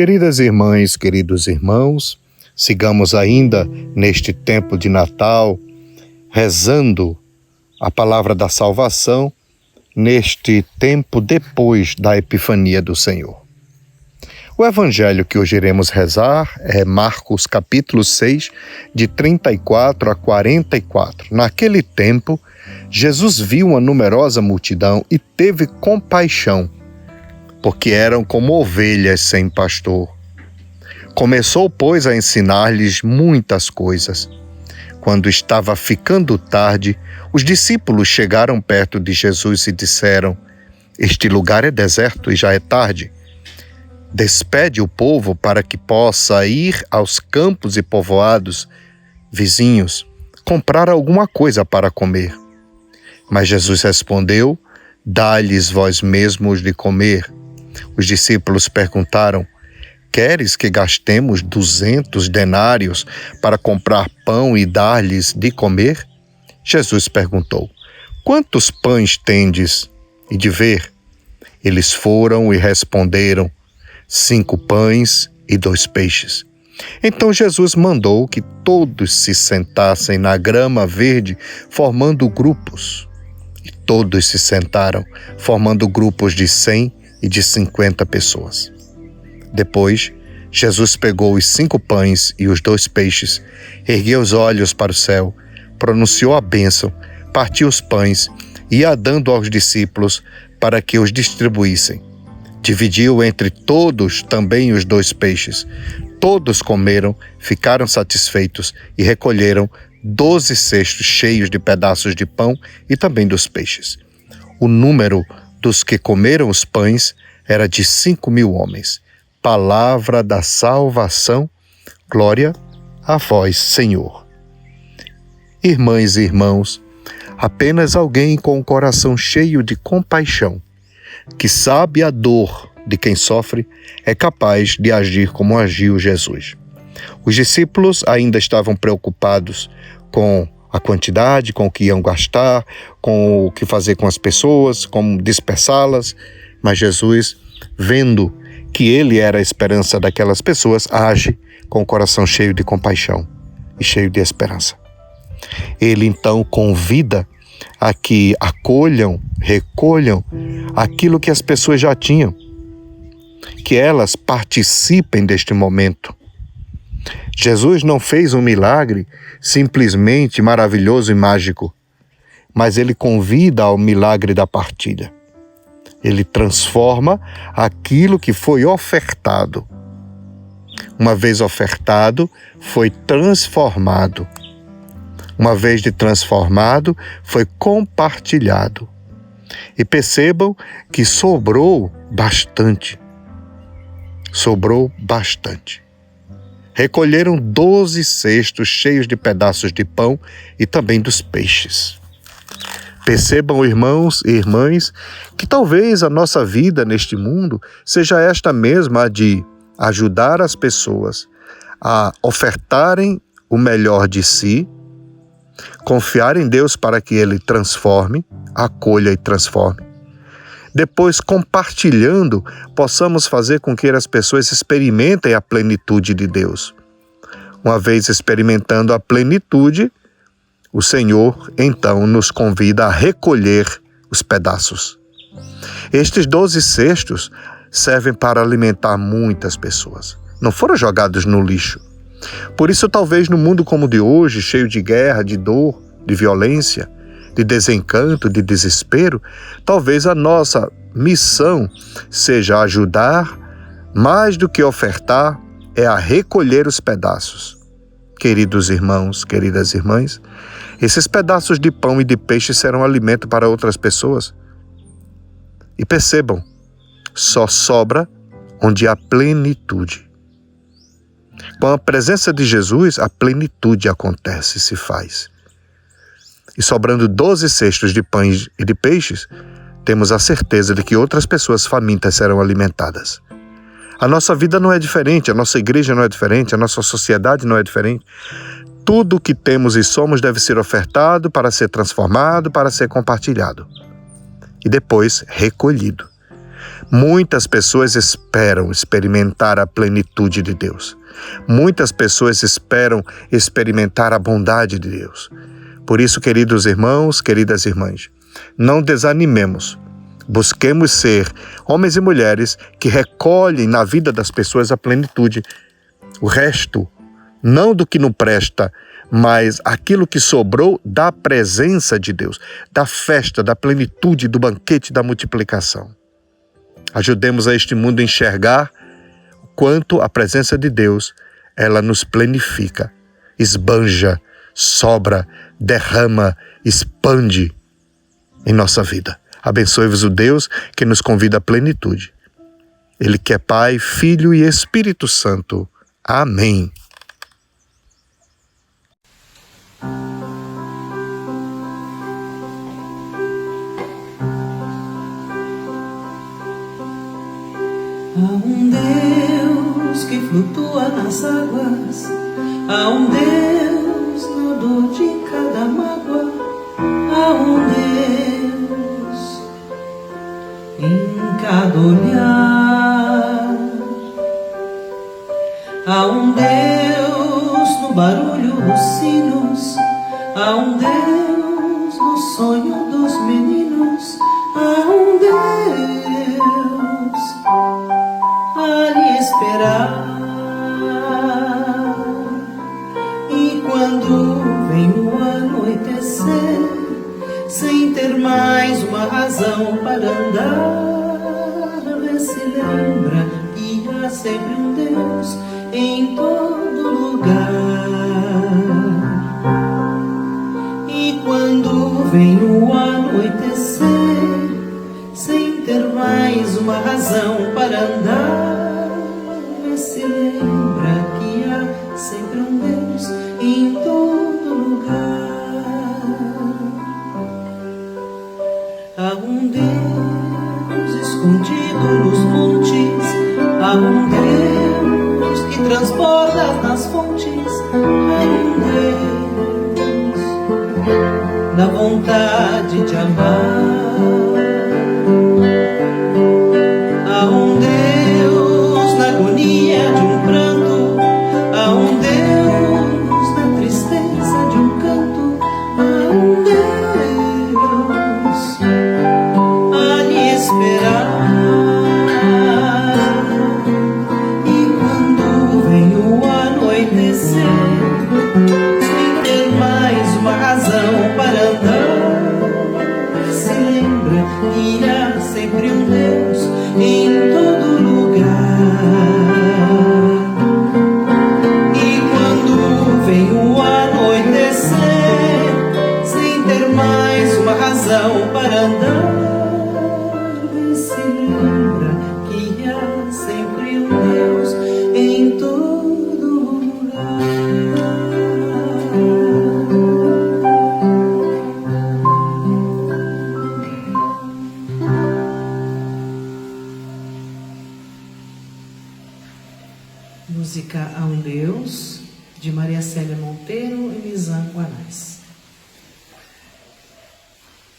Queridas irmãs, queridos irmãos, sigamos ainda neste tempo de Natal, rezando a palavra da salvação, neste tempo depois da Epifania do Senhor. O evangelho que hoje iremos rezar é Marcos capítulo 6, de 34 a 44. Naquele tempo, Jesus viu uma numerosa multidão e teve compaixão, porque eram como ovelhas sem pastor. Começou, pois, a ensinar-lhes muitas coisas. Quando estava ficando tarde, os discípulos chegaram perto de Jesus e disseram: "Este lugar é deserto e já é tarde. Despede o povo para que possa ir aos campos e povoados vizinhos, comprar alguma coisa para comer." Mas Jesus respondeu: "Dá-lhes vós mesmos de comer." Os discípulos perguntaram: "Queres que gastemos 200 denários para comprar pão e dar-lhes de comer?" Jesus perguntou: "Quantos pães tendes?" E de ver, eles foram e responderam: 5 pães e 2 peixes. Então Jesus mandou que todos se sentassem na grama verde, formando grupos. E todos se sentaram, formando grupos de 100 e de 50 pessoas. Depois, Jesus pegou os 5 pães e os 2 peixes, ergueu os olhos para o céu, pronunciou a bênção, partiu os pães e ia dando aos discípulos para que os distribuíssem. Dividiu entre todos também os 2 peixes. Todos comeram, ficaram satisfeitos e recolheram 12 cestos cheios de pedaços de pão e também dos peixes. O número dos que comeram os pães era de 5.000 homens. Palavra da salvação, glória a vós, Senhor. Irmãs e irmãos, apenas alguém com o coração cheio de compaixão, que sabe a dor de quem sofre, é capaz de agir como agiu Jesus. Os discípulos ainda estavam preocupados com a quantidade, com o que iam gastar, com o que fazer com as pessoas, como dispersá-las, mas Jesus, vendo que ele era a esperança daquelas pessoas, age com o coração cheio de compaixão e cheio de esperança. Ele então convida a que acolham, recolham aquilo que as pessoas já tinham, que elas participem deste momento. Jesus não fez um milagre simplesmente maravilhoso e mágico, mas ele convida ao milagre da partilha. Ele transforma aquilo que foi ofertado. Uma vez ofertado, foi transformado. Uma vez de transformado, foi compartilhado. E percebam que sobrou bastante. Sobrou bastante. Recolheram 12 cestos cheios de pedaços de pão e também dos peixes. Percebam, irmãos e irmãs, que talvez a nossa vida neste mundo seja esta mesma, a de ajudar as pessoas a ofertarem o melhor de si, confiar em Deus para que Ele transforme, acolha e transforme. Depois, compartilhando, possamos fazer com que as pessoas experimentem a plenitude de Deus. Uma vez experimentando a plenitude, o Senhor, então, nos convida a recolher os pedaços. Estes 12 cestos servem para alimentar muitas pessoas. Não foram jogados no lixo. Por isso, talvez no mundo como o de hoje, cheio de guerra, de dor, de violência, de desencanto, de desespero, talvez a nossa missão seja ajudar, mais do que ofertar, é a recolher os pedaços. Queridos irmãos, queridas irmãs, esses pedaços de pão e de peixe serão alimento para outras pessoas. E percebam, só sobra onde há plenitude. Com a presença de Jesus, a plenitude acontece e se faz. E sobrando 12 cestos de pães e de peixes, temos a certeza de que outras pessoas famintas serão alimentadas. A nossa vida não é diferente, a nossa igreja não é diferente, a nossa sociedade não é diferente. Tudo o que temos e somos deve ser ofertado para ser transformado, para ser compartilhado. E depois recolhido. Muitas pessoas esperam experimentar a plenitude de Deus. Muitas pessoas esperam experimentar a bondade de Deus. Por isso, queridos irmãos, queridas irmãs, não desanimemos. Busquemos ser homens e mulheres que recolhem na vida das pessoas a plenitude. O resto, não do que não presta, mas aquilo que sobrou da presença de Deus, da festa, da plenitude, do banquete da multiplicação. Ajudemos a este mundo a enxergar o quanto a presença de Deus, ela nos plenifica, esbanja, sobra, derrama, expande em nossa vida. Abençoe-vos o Deus que nos convida à plenitude. Ele que é Pai, Filho e Espírito Santo. Amém. Há um Deus que flutua nas águas, há um Deus na dor de cada mágoa, há um Deus em cada olhar, há um Deus no barulho dos sinos, há um Deus no sonho dos meninos, há um Deus a lhe esperar. E quando vem o anoitecer, sem ter mais uma razão para andar, vê se lembra que há sempre um Deus em todo lugar. E quando vem o anoitecer, sem ter mais uma razão para andar, vê se lembra que há sempre um Deus em todo lugar. Há um Deus escondido nos montes, há um Deus que transborda nas fontes, há um Deus da vontade de amar. Há um Deus na agonia de um pranto, há um Deus na tristeza de um canto, há um Deus a lhe esperar. E quando vem o anoitecer, sem ter mais uma razão para andar, se lembra que há sempre um Deus em todo lugar. E quando vem o anoitecer, sem ter mais uma razão para andar, vê se lembra que há sempre um Deus em todo lugar. Música A um Deus, de Maria Célia Monteiro e Nizam Guanais.